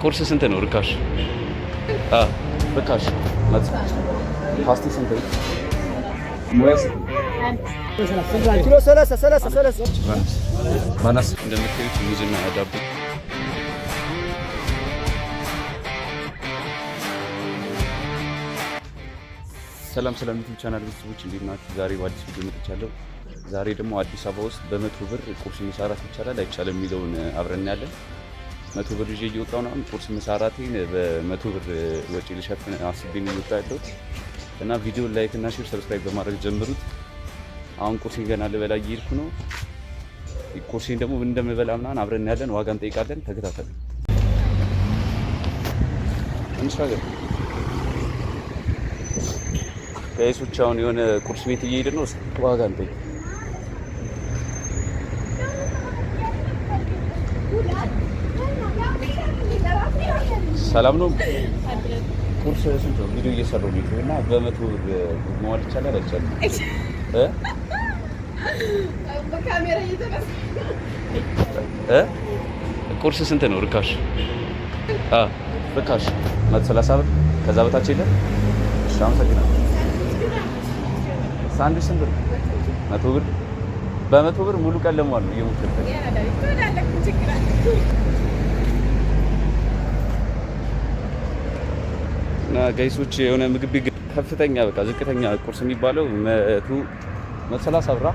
ቁርስ ስንት ነው ርካሽ? ርካሽ ፓስቲ ስንት ነው? ኪሎ 30 ባናስ እንደምታዩት ሙዝና ዳቦ ሰላም ዩቲዩብ ቻናል ቤተሰቦች እንዴት ናችሁ? ዛሬ በአዲስ ቪዲዮ መጥቻለሁ። ዛሬ ደግሞ አዲስ አበባ ውስጥ በ100 ብር ቁርስ መስራት ይቻላል አይቻልም የሚለውን አብረን ያለን 100 ብር ይዤ እየወጣሁ ነው። ቁርስ መስራቴን በ100 ብር ወጪ ልሸፍን አስቤ ነው እየወጣሁ እና ቪዲዮ ላይክ እና ሼር ሰብስክራይብ በማድረግ ጀምሩት። አሁን ቁርሴን ገና ልበላ እየሄድኩ ነው። ቁርሴን ደግሞ ምን እንደምበላ ምናምን አብረን ያለን ዋጋ እንጠይቃለን። ተከታተሉ። እንሻገር ከይሱች አሁን የሆነ ቁርስ ቤት እየሄድን ነው። ዋጋ እንጠይቅ። ሰላም ነው። ቁርስ ስንት ነው? ቪዲዮ እየሰራሁ ነው እና በ100 ብር መዋል ይቻላል አይቻልም? በካሜራ እየተነሳ ቁርስ ስንት ነው ርካሽ? ርካሽ 130 ብር ከዛ በታች የለም። እሺ አመሰግናለሁ። ሳንዱች ስንት ነው? 100 ብር በ100 ብር ሙሉ ቀን ለመዋል ነው እየሞከርኩ እና ጋይሶች የሆነ ምግብ ቤት ከፍተኛ በቃ ዝቅተኛ ቁርስ የሚባለው 130 ብር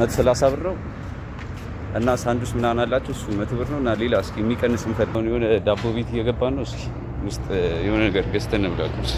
130 ብር ነው እና ሳንዱች ምናምን አላቸው እሱ 100 ብር ነው እና ሌላ እስኪ የሚቀንስ እንፈልገው የሆነ ዳቦ ቤት እየገባን ነው። እስኪ ውስጥ የሆነ ነገር ገዝተን እንብላ ቁርስ።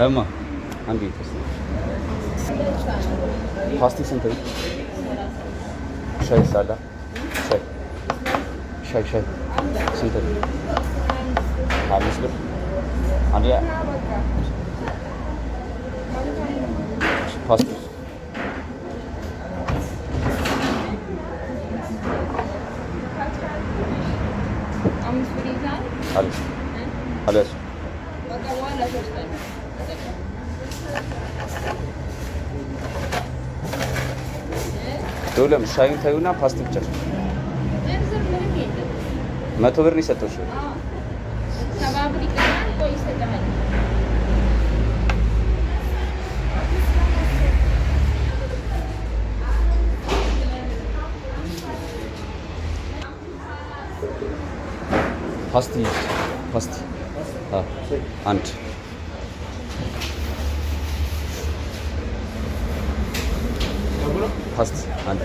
እማ አንዴ ፓስቲ ስንት ነው? ሻይ ሳላ ሻይ ስንት ነው? 5 ብር አንዴ ፓስቲ አለስ ዶለም ሻይን ታዩና ፓስቲ ብቻ 100 ብር ነው የሰጠው። እሺ ፓስቲ አንድ ፓስቲ አንድ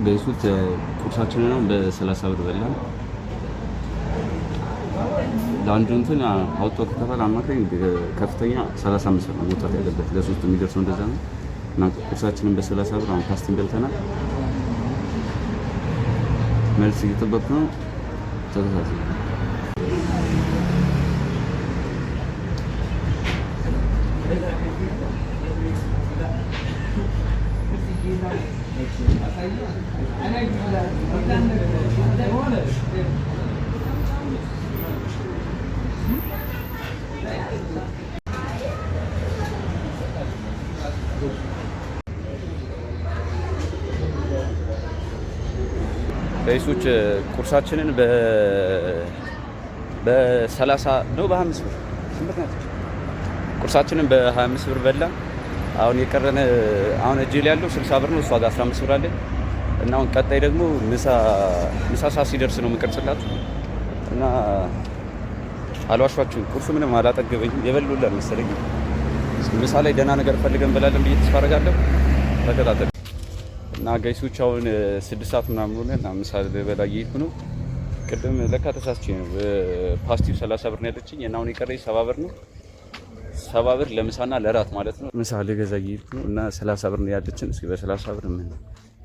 በሱት ቁርሳችንን ነው በ30 ብር በላን። ለአንዱ እንትን አውጥቶ ከተባለ አማካኝ ከፍተኛ 35 ብር ነው መውጣት ያለበት። ለሶስት የሚደርሰው እንደዛ ነው እና ቁርሳችንን በ30 ብር አሁን ፓስቲን በልተናል። መልስ እየጠበቅኩ ነው። ተከታተሉ። ጋይሶች ቁርሳችንን በ30 ነው በ25 ብር ስንት ነው? ቁርሳችንን በ25 ብር በላን። አሁን የቀረነ አሁን እጄ ላይ ያለው 60 ብር ነው። እሷ ጋር 15 ብር አለኝ እና አሁን ቀጣይ ደግሞ ምሳ ሰዓት ሲደርስ ነው የምቀርጽላት እና አልዋሻችሁም። ቁርሱ ምንም አላጠገበኝም። የበሉላል መሰለኝ። ምሳ ላይ ደህና ነገር ፈልገን እንበላለን ብዬ ተስፋ አደርጋለሁ። ተከታተሉ እና ጋይሶች አሁን 6 ሰዓት ምናምን ሆነ እና ምሳ ልበላ እየሄድኩ ነው። ቅድም ለካ ተሳስቼ ነው። ፓስቲው 30 ብር ነው ያለችኝ እና አሁን የቀረኝ 70 ብር ነው። 70 ብር ለምሳና ለራት ማለት ነው። ምሳ ልገዛ እየሄድኩ ነው እና 30 ብር ነው ያለችን። እስኪ በ30 ብር ምን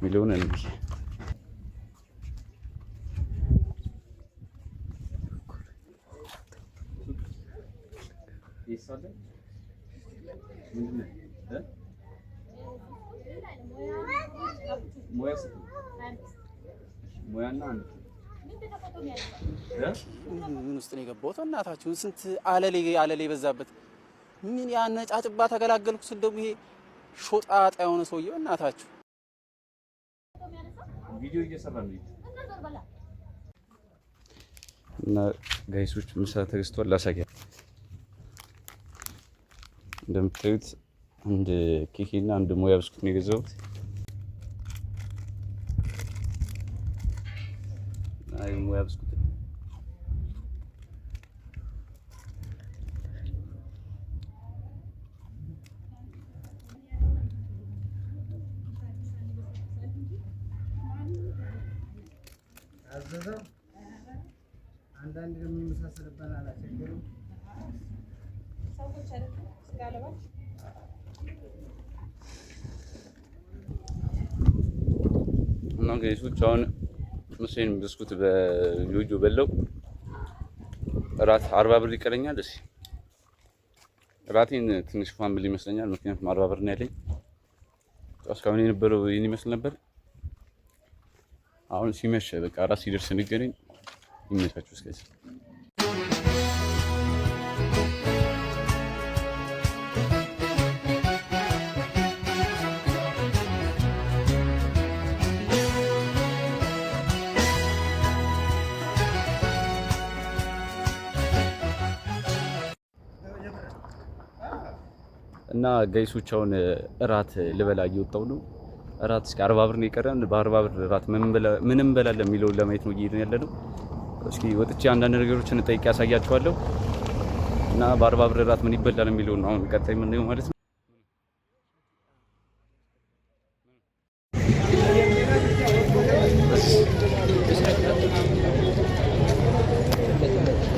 ሚሊዮን እንዴ ይሳለ ምን ውስጥ ነው የገባሁት? እናታችሁን ስንት አለሌ በዛበት ምን ያነጫጭባ ተገላገልኩ ስል ደግሞ ይሄ ሾጣጣ የሆነ ሰውዬው እናታችሁ ቪዲዮ እየሰራ ነው እና ጋይሶች ምሳ ተገዝቷል። ላሳያችሁ። እንደምታዩት አንድ ኬክ እና አንድ ሞያ ብስኩት ነው የገዛሁት። አይ ሞያ ብስኩት አዘዘው አንዳንድ ደግሞ መሳሰልበና አላቸገሩ ሰዎች አይደለም ስጋለባች እና ጋይሶች አሁን ምሴን ብስኩት በጆጆ በለው ራት 40 ብር ይቀረኛል። እሺ ራቴን ትንሽ ፋሚሊ ይመስለኛል፣ ምክንያቱም 40 ብር ነው ያለኝ። እስካሁን የነበረው ይሄን ይመስል ነበር። አሁን ሲመሽ በቃ ራስ ሲደርስ እንገናኝ። ይመቻችሁ እስከዚህ እና ጋይሶች አሁን እራት ልበላ እየወጣሁ ነው። እራት እስከ 40 ብር ነው የቀረን። በ40 ብር እራት ምን እንበላለን የሚለውን ለማየት ነው እየሄድን ያለነው። እስኪ ወጥቼ አንዳንድ ነገሮችን ጠይቄ ያሳያችኋለሁ እና በ40 ብር እራት ምን ይበላል የሚለውን አሁን ቀጣይ ምን ነው ማለት ነው።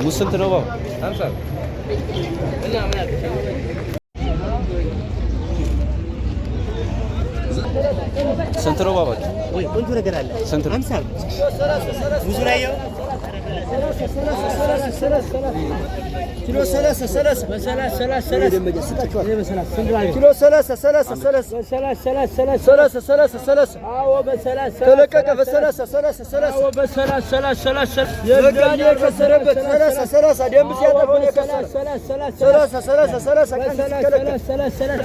ሙስንት ነው ባው 50 እና ምን አለ ስንት ነው ባባች? ወይ ቆንጆ ነገር አለ። ስንት ነው? 50 ብዙ ላይ ያው ኪሎ 30 ተለቀቀ የጋኔ የከሰረበት 30 ደንብ ሲያጠፋው የከሰረ 30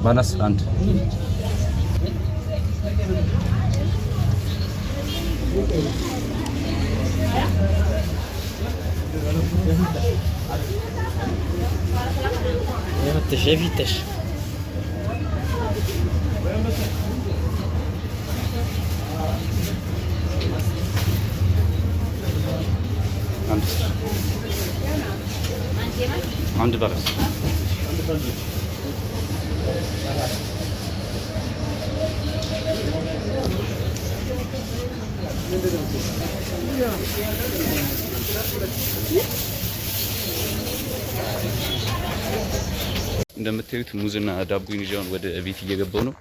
ባላስ አንድ የፊትሽ አንድ ባላስ እንደምታዩት ሙዝና ዳቦን ይዣውን ወደ ቤት እየገባው ነው።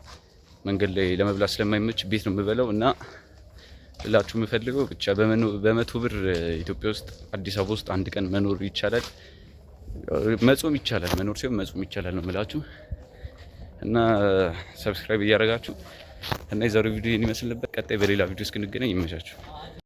መንገድ ላይ ለመብላት ስለማይመች ቤት ነው የምበላው እና እላችሁ የምፈልገው ብቻ በ100 ብር ኢትዮጵያ ውስጥ አዲስ አበባ ውስጥ አንድ ቀን መኖር ይቻላል። መጾም ይቻላል፣ መኖር ሲሆን መጾም ይቻላል ነው የምላችሁ። እና ሰብስክራይብ እያደረጋችሁ እና የዛሬው ቪዲዮ ይመስል ነበር። ቀጣይ በሌላ ቪዲዮ እስክንገናኝ ይመቻችሁ።